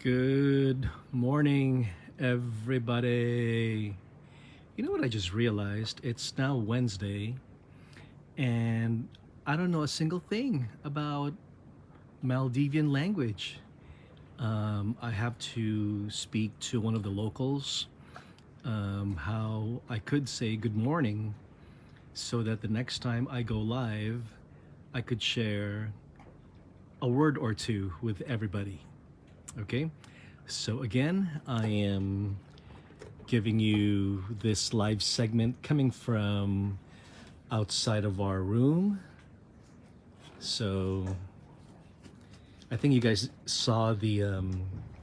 Good morning, everybody. You know what I just realized? It's now Wednesday, and I don't know a single thing about Maldivian language. I have to speak to one of the locals how I could say good morning so that the next time I go live, I could share a word or two with everybody. Okay? So, again, I am giving you this live segment coming from outside of our room. So I think you guys saw the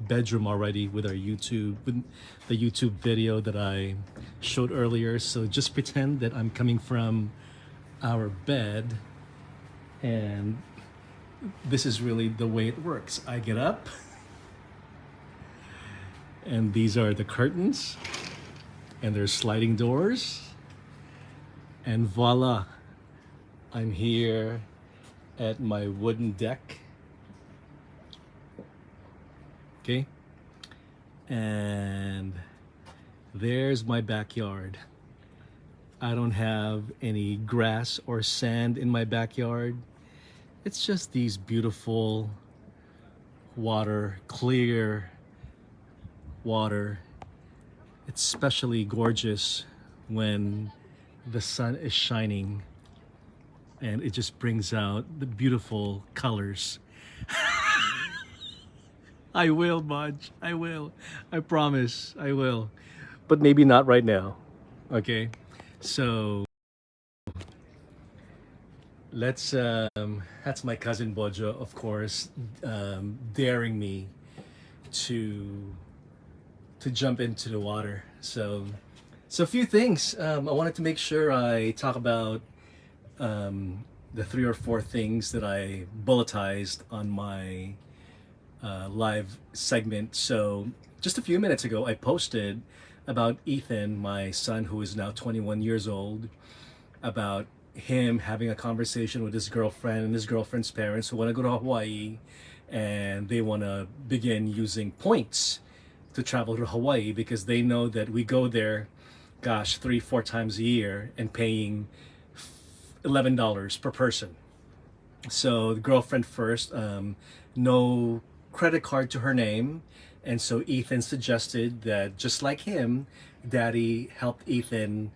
bedroom already with the YouTube video that I showed earlier. So just pretend that I'm coming from our bed, and this is really the way it works. I get up, and these are the curtains, and there's sliding doors, and voila, I'm here at my wooden deck. Okay, and there's my backyard. I don't have any grass or sand in my backyard. It's just these beautiful water, clear water. It's especially gorgeous when the sun is shining, and it just brings out the beautiful colors. I will, Budge. I will. I promise. I will. But maybe not right now. Okay? So let's that's my cousin Bojo, of course, daring me to jump into the water. So a few things. I wanted to make sure I talk about the 3 or 4 things that I bulletized on my live segment. So just a few minutes ago, I posted about Ethan, my son, who is now 21 years old, about him having a conversation with his girlfriend and his girlfriend's parents who want to go to Hawaii, and they want to begin using points to travel to Hawaii because they know that we go there, gosh, 3-4 times a year and paying $11 per person. So the girlfriend first, no credit card to her name, and so Ethan suggested that just like him, Daddy helped Ethan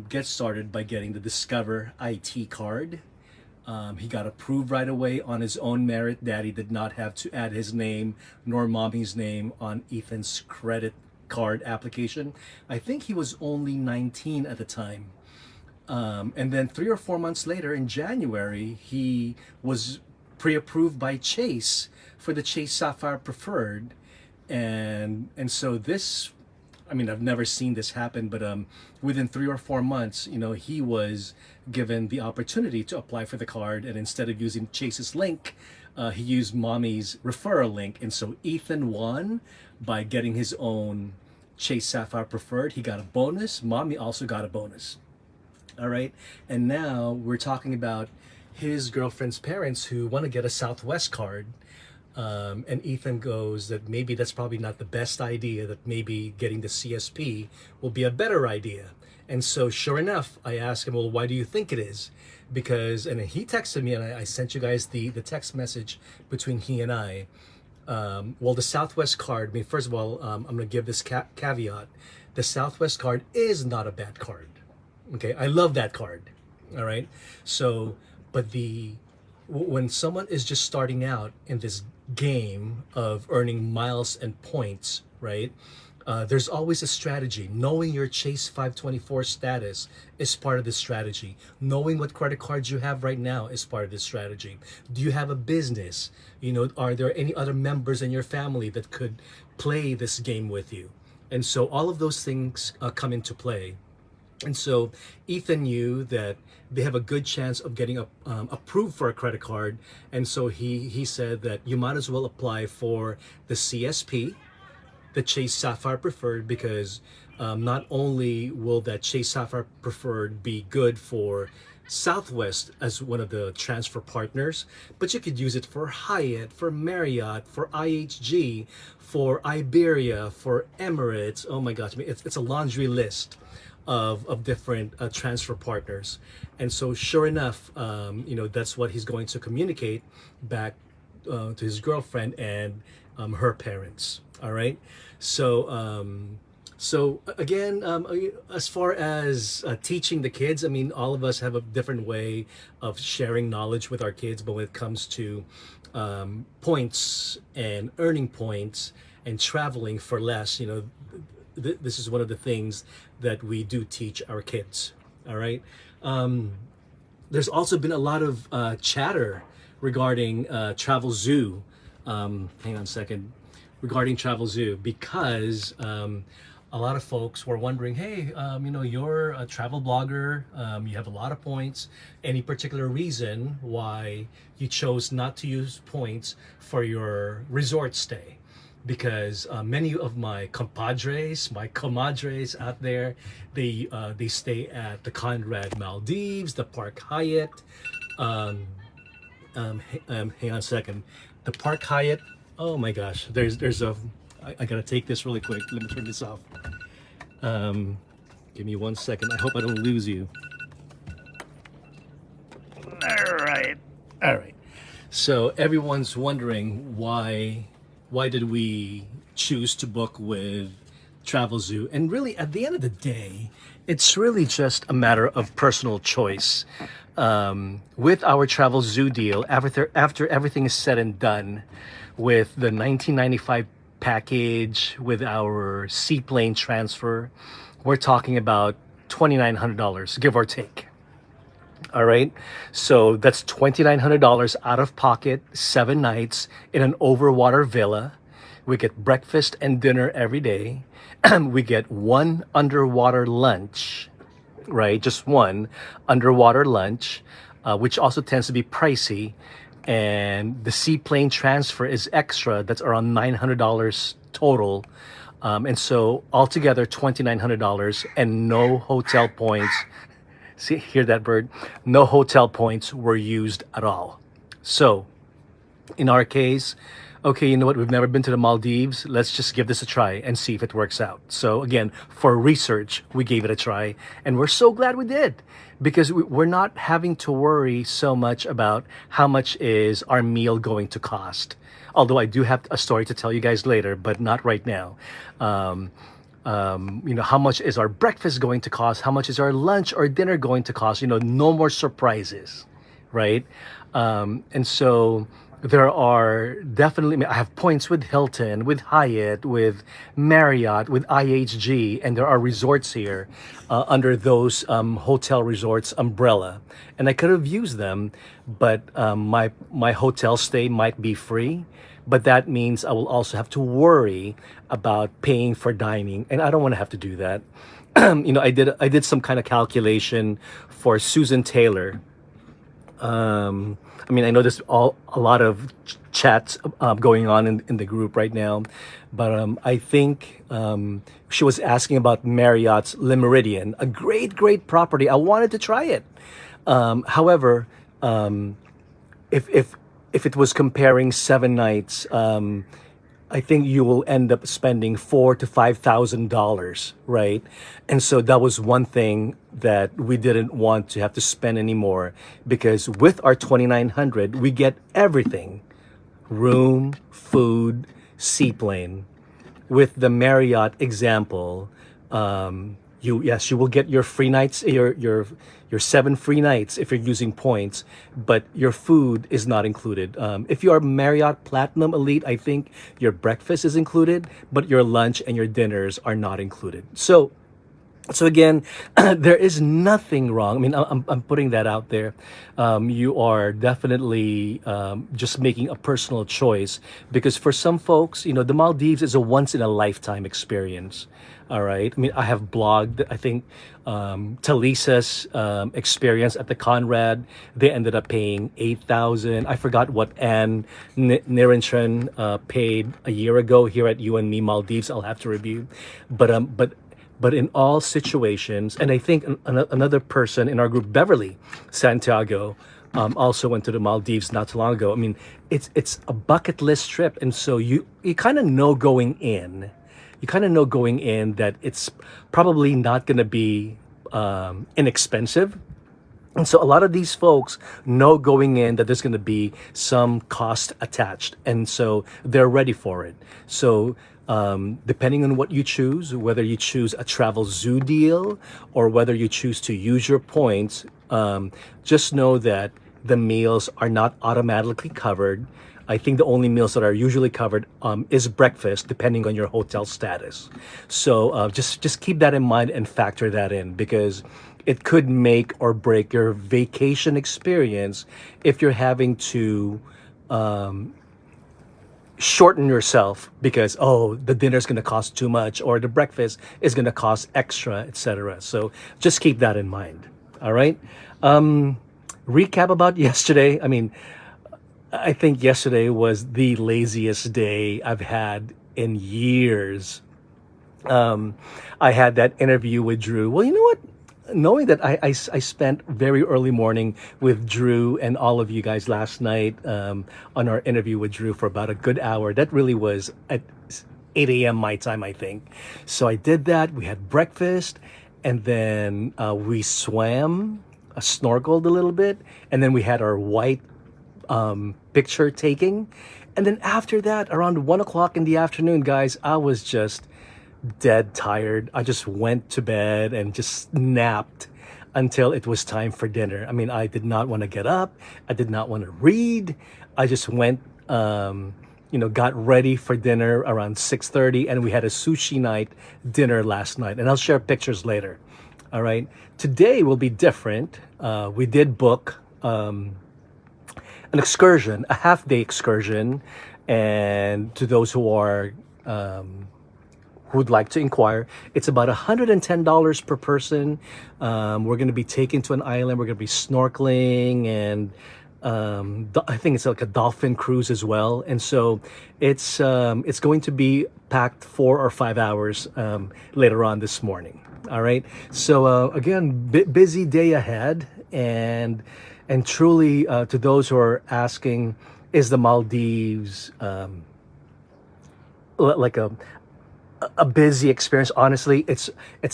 get started by getting the Discover IT card. He got approved right away on his own merit. Daddy did not have to add his name nor mommy's name on Ethan's credit card application. I think he was only 19 at the time. And then 3 or 4 months later, in January, he was pre-approved by Chase for the Chase Sapphire Preferred, and so this, I mean, I've never seen this happen, but within 3 or 4 months, you know, he was given the opportunity to apply for the card, and instead of using Chase's link, he used mommy's referral link, and so Ethan won by getting his own Chase Sapphire Preferred. He got a bonus. Mommy also got a bonus. All right, and now we're talking about his girlfriend's parents who want to get a Southwest card. And Ethan goes that maybe that's probably not the best idea, that maybe getting the CSP will be a better idea. And so sure enough, I asked him, well, why do you think it is? Because, and he texted me, and I sent you guys the text message between he and I. Well, the Southwest card, I mean, first of all, I'm going to give this caveat. The Southwest card is not a bad card. Okay, I love that card. All right. So, but when someone is just starting out in this game of earning miles and points, right? There's always a strategy. Knowing your Chase 524 status is part of the strategy. Knowing what credit cards you have right now is part of the strategy. Do you have a business? You know, are there any other members in your family that could play this game with you? And so all of those things come into play. And so Ethan knew that they have a good chance of getting approved for a credit card. And so he said that you might as well apply for the CSP, the Chase Sapphire Preferred, because not only will that Chase Sapphire Preferred be good for Southwest as one of the transfer partners, but you could use it for Hyatt, for Marriott, for IHG, for Iberia, for Emirates. Oh my gosh, I mean, it's a laundry list of different transfer partners. And so sure enough, that's what he's going to communicate back to his girlfriend and her parents. All right. So, again, as far as teaching the kids, I mean, all of us have a different way of sharing knowledge with our kids, but when it comes to points and earning points and traveling for less, this is one of the things that we do teach our kids. All right. There's also been a lot of chatter regarding Travel Zoo. Hang on a second. Regarding Travel Zoo, because a lot of folks were wondering, hey, you're a travel blogger, you have a lot of points. Any particular reason why you chose not to use points for your resort stay? Because many of my compadres, my comadres out there, they stay at the Conrad Maldives, the Park Hyatt. Hang on a second. The Park Hyatt. Oh my gosh, I gotta take this really quick. Let me turn this off. Give me 1 second. I hope I don't lose you. All right. So everyone's wondering why did we choose to book with Travel Zoo? And really, at the end of the day, it's really just a matter of personal choice. With our Travel Zoo deal, after everything is said and done, with the 1995 package, with our seaplane transfer, we're talking about $2,900, give or take. All right, so that's $2,900 out of pocket, 7 nights in an overwater villa. We get breakfast and dinner every day. We get one underwater lunch, right? Just one underwater lunch, which also tends to be pricey. And the seaplane transfer is extra. That's around $900 total. And so altogether, $2,900 and no hotel points. See, hear that bird? No hotel points were used at all. So in our case, okay, you know what? We've never been to the Maldives. Let's just give this a try and see if it works out. So again, for research, we gave it a try, and we're so glad we did, because we're not having to worry so much about how much is our meal going to cost. Although I do have a story to tell you guys later, but not right now. How much is our breakfast going to cost? How much is our lunch or dinner going to cost? No more surprises, right? And so there are definitely, I have points with Hilton, with Hyatt, with Marriott, with IHG, and there are resorts here under those hotel resorts umbrella. And I could have used them, but my hotel stay might be free. But that means I will also have to worry about paying for dining, and I don't want to have to do that. I did some kind of calculation for Susan Taylor. I know there's a lot of chats going on in the group right now, but I think she was asking about Marriott's Le Méridien, a great property. I wanted to try it. However, if it was comparing 7 nights, I think you will end up spending $4,000 to $5,000, right? And so that was one thing that we didn't want to have to spend anymore, because with our $2,900, we get everything: room, food, seaplane. With the Marriott example, you will get your free nights, your 7 free nights if you're using points, but your food is not included. If you are Marriott Platinum Elite, I think your breakfast is included, but your lunch and your dinners are not included. So again, there is nothing wrong. I mean, I'm putting that out there. You are definitely just making a personal choice, because for some folks, the Maldives is a once in a lifetime experience. All right. I mean, I have blogged, I think, Talisa's experience at the Conrad. They ended up paying $8,000. I forgot what Anne Niranjan paid a year ago here at You and Me Maldives. I'll have to review. But But in all situations, and I think another person in our group, Beverly Santiago, also went to the Maldives not too long ago. I mean, it's a bucket list trip, and so you kind of know going in, that it's probably not going to be inexpensive. And so a lot of these folks know going in that there's going to be some cost attached. And so they're ready for it. So depending on what you choose, whether you choose a travel zoo deal or whether you choose to use your points, just know that the meals are not automatically covered. I think the only meals that are usually covered is breakfast, depending on your hotel status. So just keep that in mind and factor that in, because it could make or break your vacation experience if you're having to shorten yourself because, oh, the dinner's going to cost too much or the breakfast is going to cost extra, etc. So just keep that in mind. All right. Recap about yesterday. I mean, I think yesterday was the laziest day I've had in years. I had that interview with Drew. Well, you know what? Knowing that I spent very early morning with Drew and all of you guys last night on our interview with Drew for about a good hour, that really was at 8 a.m. my time, I think. So I did that. We had breakfast, and then we swam, snorkeled a little bit, and then we had our white picture taking. And then after that, around 1 o'clock in the afternoon, guys, I was just dead tired. I just went to bed and just napped until it was time for dinner. I mean, I did not want to get up. I did not want to read. I just went, got ready for dinner around 6:30, and we had a sushi night dinner last night. And I'll share pictures later. All right. Today will be different. We did book an excursion, a half-day excursion, and to those who are who would like to inquire, it's about $110 per person. We're going to be taken to an island. We're going to be snorkeling, and I think it's like a dolphin cruise as well. And so it's going to be packed 4 or 5 hours later on this morning. All right. So again, busy day ahead, and truly to those who are asking, is the Maldives like a busy experience? Honestly, it's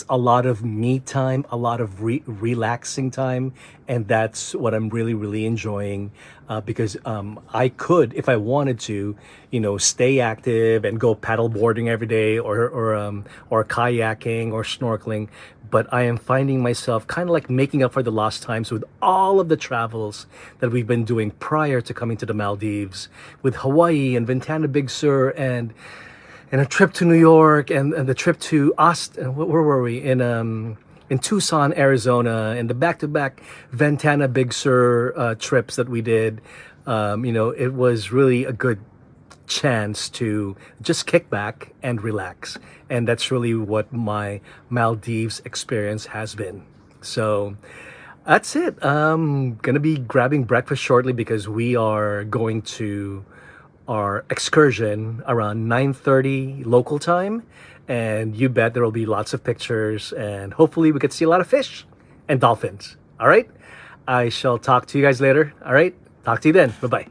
a lot of me time, a lot of relaxing time, and that's what I'm really enjoying, because I could, if I wanted to, stay active and go paddle boarding every day or kayaking or snorkeling, but I am finding myself kind of like making up for the lost times with all of the travels that we've been doing prior to coming to the Maldives, with Hawaii and Ventana Big Sur and a trip to New York and the trip to Austin. Where were we? In Tucson, Arizona, and the back-to-back Ventana Big Sur trips that we did. It was really a good chance to just kick back and relax. And that's really what my Maldives experience has been. So that's it. I'm going to be grabbing breakfast shortly because we are going to our excursion around 9:30 local time, and you bet there will be lots of pictures, and hopefully we could see a lot of fish and dolphins. All right, I shall talk to you guys later. All right, talk to you then. Bye bye.